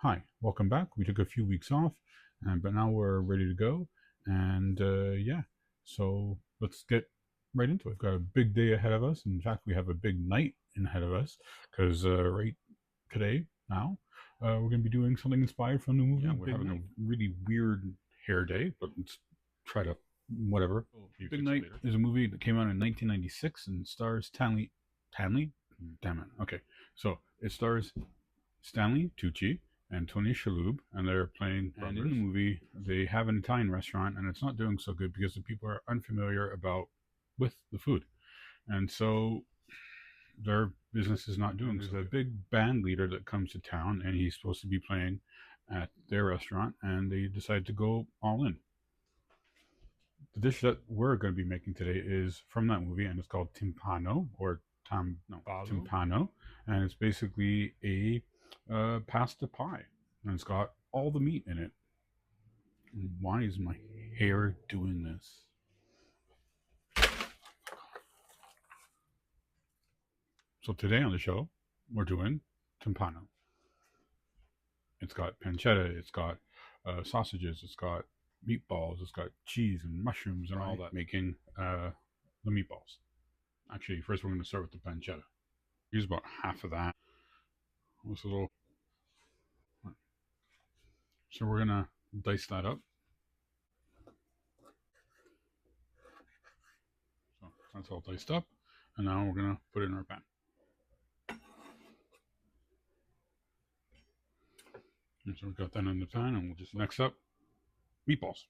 Hi, welcome back. We took a few weeks off, but now we're ready to go. And yeah, so let's get right into it. We've got a big day ahead of us. In fact, we have a big night ahead of us because right today, now, we're going to be doing something inspired from the movie. Yeah, we're Big having Night. A really weird hair day, but let's try to whatever. Big Night is a movie that came out in 1996 and stars Stanley. Stanley? Damn it. Okay, so it stars Stanley Tucci and Tony Shalhoub, and they're playing. And in the movie, they have an Italian restaurant, and it's not doing so good because the people are unfamiliar about with the food, and so their business is not doing. There's a big band leader that comes to town, and he's supposed to be playing at their restaurant, and they decide to go all in. The dish that we're going to be making today is from that movie, and it's called Timpano or Timpano, and it's basically a pasta pie, and it's got all the meat in it. Why is my hair doing this? So today on the show, we're doing Timpano. It's got pancetta, it's got sausages, it's got meatballs, it's got cheese and mushrooms and all that, making the meatballs. Actually, first we're going to start with the pancetta. Use about half of that. This little. So we're gonna dice that up. So that's all diced up, and now we're gonna put it in our pan. And so we've got that in the pan, and we'll just next up meatballs,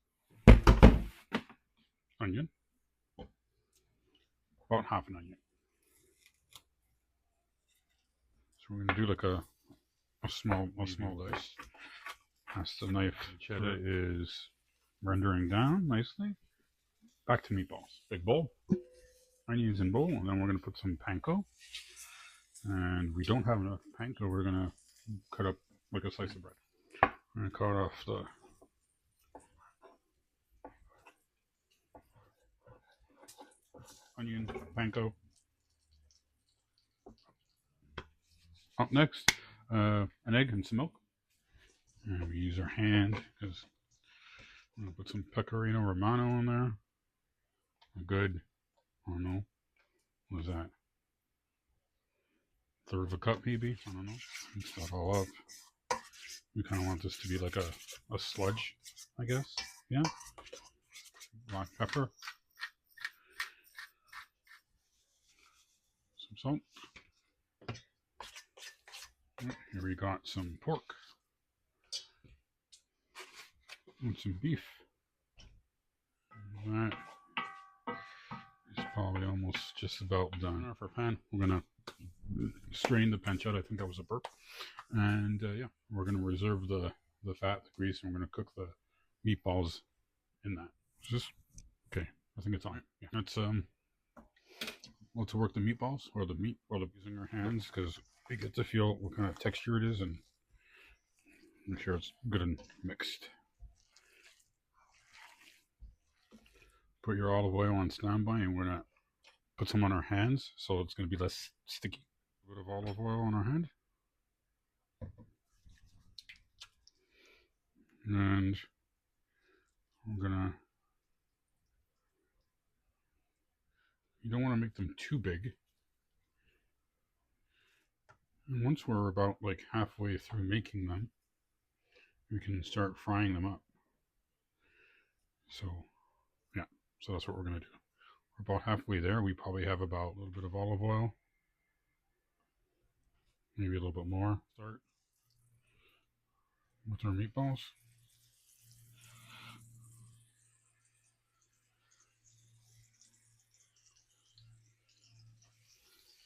onion, about half an onion. So we're gonna do like a small dice. As the knife cheddar is rendering down nicely. Back to meatballs. Big bowl, onions in bowl, and then we're gonna put some panko. And we don't have enough panko. We're gonna cut up like a slice of bread. I'm gonna cut off the onion, panko. Up next, an egg and some milk. And we use our hand because I'm gonna put some pecorino romano in there. A good, I don't know, what is that? Third of a cup maybe? I don't know. Mix that all up. We kind of want this to be like a sludge, I guess. Yeah. Black pepper. Some salt. Here we got some pork. And some beef. That is probably almost just about done. In our pan, we're gonna strain the pancetta. I think that was a burp. And yeah, we're gonna reserve the fat, the grease, and we're gonna cook the meatballs in that. Is this okay? I think it's on. Yeah, that's let's work the meatballs or the meat or the using our hands because we get to feel what kind of texture it is and make sure it's good and mixed. Put your olive oil on standby, and we're gonna put some on our hands so it's gonna be less sticky. A bit of olive oil on our hand, and we're gonna. You don't want to make them too big. And once we're about like halfway through making them, we can start frying them up. So, yeah, so that's what we're gonna do. We're about halfway there. We probably have about a little bit of olive oil, maybe a little bit more. Start with our meatballs.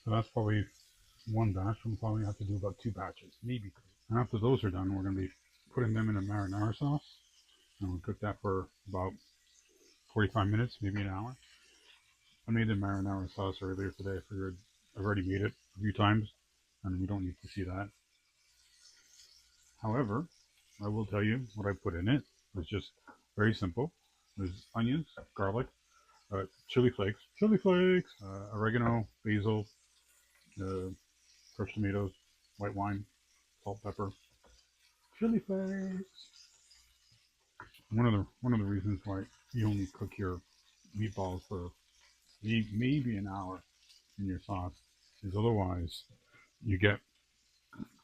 So that's probably one batch. We'll probably have to do about two batches, maybe. And after those are done, we're going to be putting them in a marinara sauce. And we'll cook that for about 45 minutes, maybe an hour. I made the marinara sauce earlier today. I figured I've already made it a few times, and we don't need to see that. However, I will tell you what I put in it. It's just very simple. There's onions, garlic, chili flakes, oregano, basil, crushed tomatoes, white wine, salt, pepper, chili flakes. One of the reasons why you only cook your meatballs for maybe an hour in your sauce is otherwise you get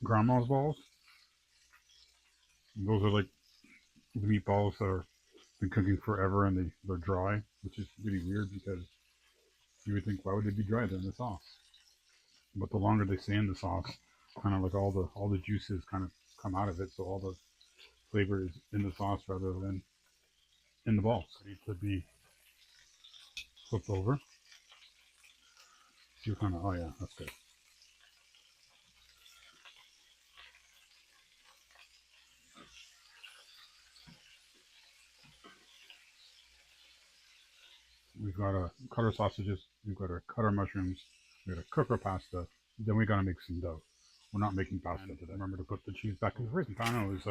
grandma's balls. Those are like the meatballs that are been cooking forever and they're dry, which is really weird because you would think why would they be dry? They're in the sauce. But the longer they stay in the sauce, kind of like all the juices kind of come out of it, so all the flavor is in the sauce rather than in the balls. It needs to be flipped over. So you kind of, oh yeah, that's good. We've got to cut our sausages. We've got to cut our mushrooms. We've got to cook our pasta. Then we got to make some dough. We're not making pasta today. Remember to put the cheese back in the fridge. Timpano is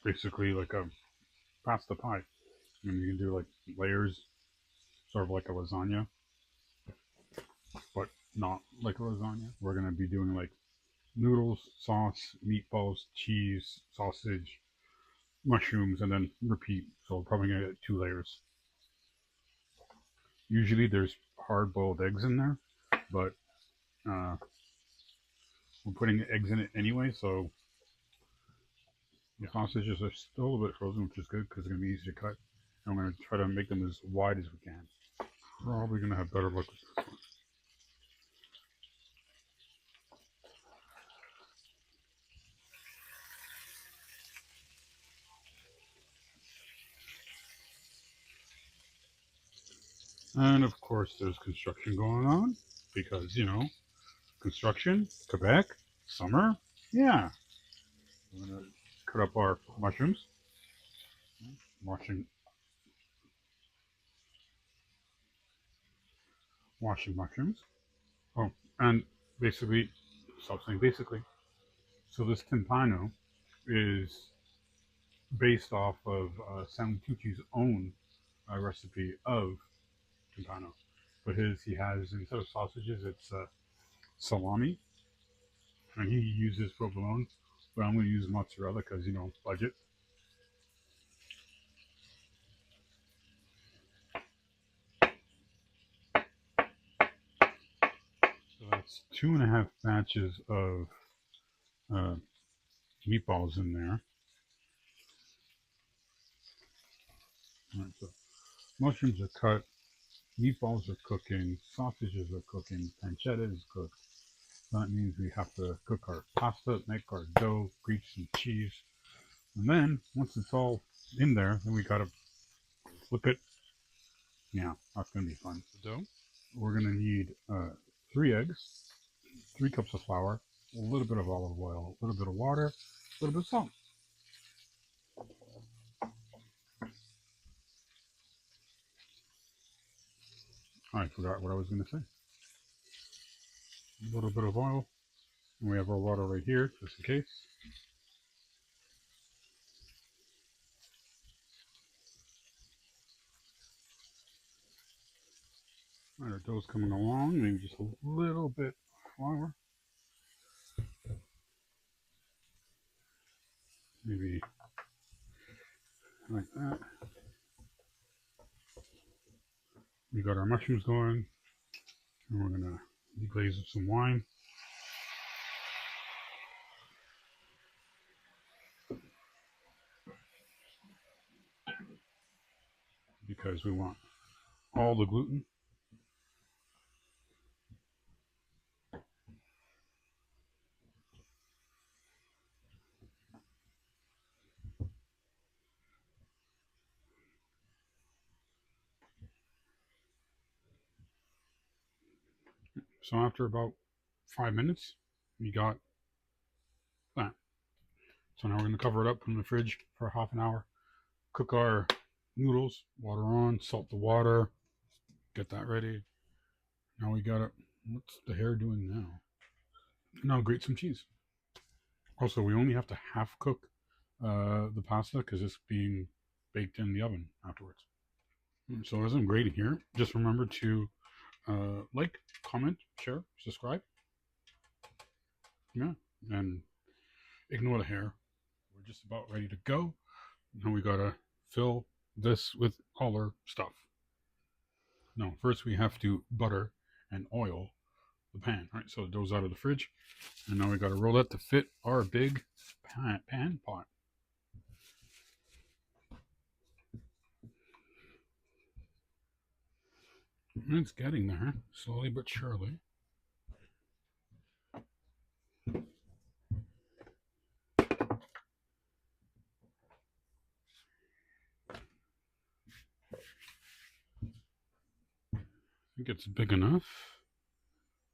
basically like a pasta pie. And you can do like layers, sort of like a lasagna, but not like a lasagna. We're going to be doing like noodles, sauce, meatballs, cheese, sausage, mushrooms, and then repeat. So we're probably going to get 2 layers. Usually there's hard-boiled eggs in there, but we're putting eggs in it anyway, so the sausages are still a little bit frozen, which is good because they're going to be easy to cut. And we're going to try to make them as wide as we can. Probably going to have better luck with this one. And of course, there's construction going on because, you know, construction, Quebec, summer, yeah. We're going to cut up our mushrooms. Washing mushrooms. Oh, and basically, stop saying basically. So this Timpano is based off of Stanley Tucci's own recipe of Timpano. But he has, instead of sausages, it's salami. And he uses provolone, but I'm going to use mozzarella because, you know, budget. So that's 2.5 batches of uh, meatballs in there. All right, so mushrooms are cut, meatballs are cooking, sausages are cooking, pancetta is cooked. So that means we have to cook our pasta, make our dough, grease some cheese, and then once it's all in there, then we gotta flip it. Yeah, that's gonna be fun. The dough. We're gonna need 3 eggs, 3 cups of flour, a little bit of olive oil, a little bit of water, a little bit of salt. I forgot what I was gonna say. A little bit of oil, and we have our water right here, just in case. All right, our dough's coming along, maybe just a little bit of flour. Maybe like that. We got our mushrooms going, and we're gonna deglaze with some wine. Because we want all the gluten. So after about 5 minutes, we got that. So now we're gonna cover it up, put it in the fridge for half an hour, cook our noodles, water on, salt the water, get that ready. Now we got it. What's the hair doing now? Now grate some cheese. Also, we only have to half cook the pasta because it's being baked in the oven afterwards. So as I'm grating here, just remember to like, comment, share, subscribe. Yeah, and ignore the hair. We're just about ready to go. Now we gotta fill this with all our stuff. Now, first we have to butter and oil the pan. All right, so it goes out of the fridge, and now we gotta roll it to fit our big pan pot. It's getting there, slowly but surely. I think it's big enough.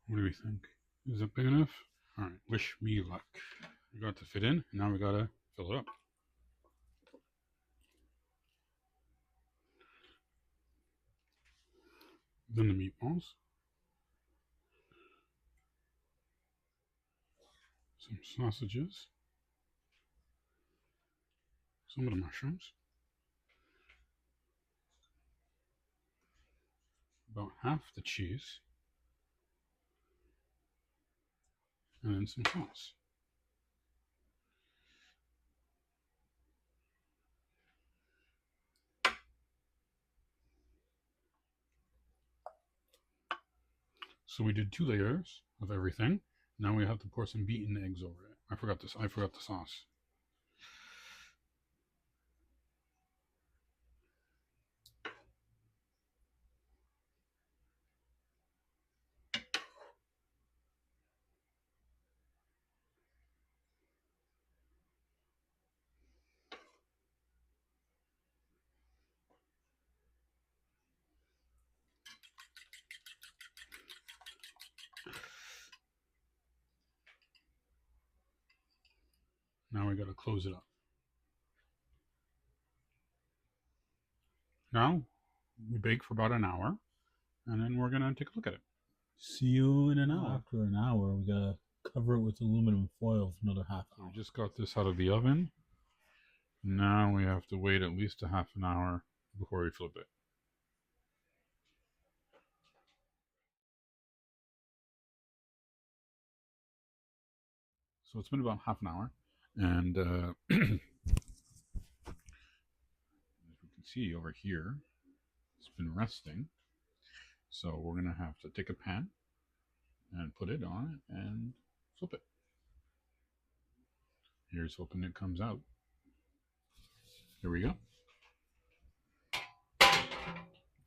What do we think? Is it big enough? All right, wish me luck. We got it to fit in, and now we gotta fill it up. Then the meatballs, some sausages, some of the mushrooms, about half the cheese, and then some sauce. So we did 2 layers of everything. Now we have to pour some beaten eggs over it. I forgot this. I forgot the sauce. Now we got to close it up. Now we bake for about an hour, and then we're gonna take a look at it. See you in an hour. After an hour, we gotta cover it with aluminum foil for another half So hour. we just got this out of the oven. Now we have to wait at least a half an hour before we flip it. So it's been about half an hour, and as you can see over here, it's been resting. So we're gonna have to take a pan and put it on it and flip it. Here's hoping it comes out. Here we go.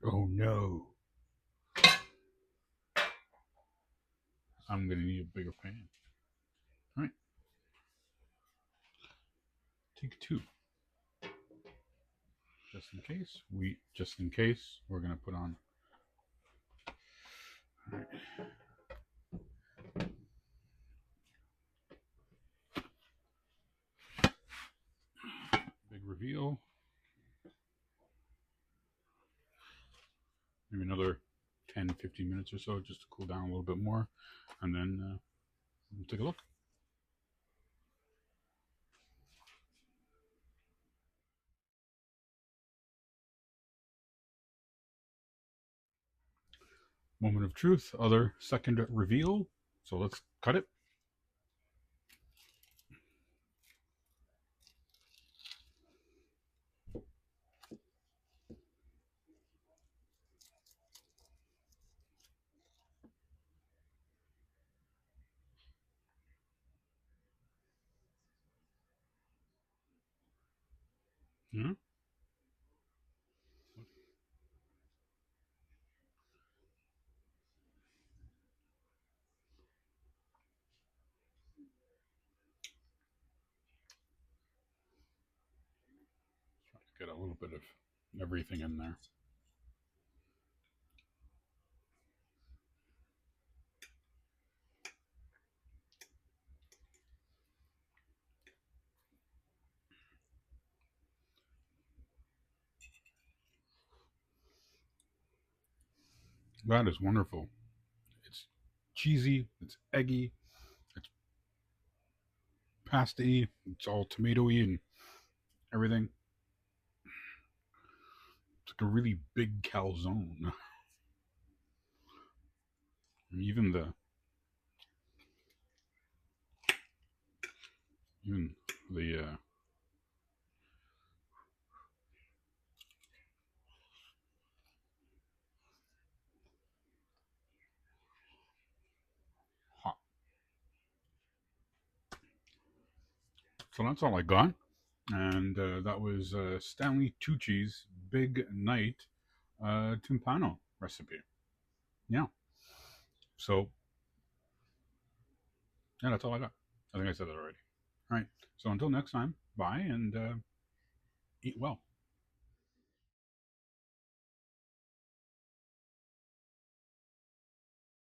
Oh no. I'm gonna need a bigger pan. All right. Take 2. Just in case, we're gonna put on. All right. Big reveal. Maybe another 10-15 minutes or so just to cool down a little bit more, and then we'll take a look. Moment of truth, other second reveal. So let's cut it. Yeah. Try to get a little bit of everything in there. That is wonderful. It's cheesy, it's eggy, it's pasty, it's all tomatoey and everything. It's like a really big calzone. And even the So that's all I got. And that was Stanley Tucci's Big Night Timpano recipe. Yeah. So, yeah, that's all I got. I think I said that already. All right. So until next time, bye and eat well.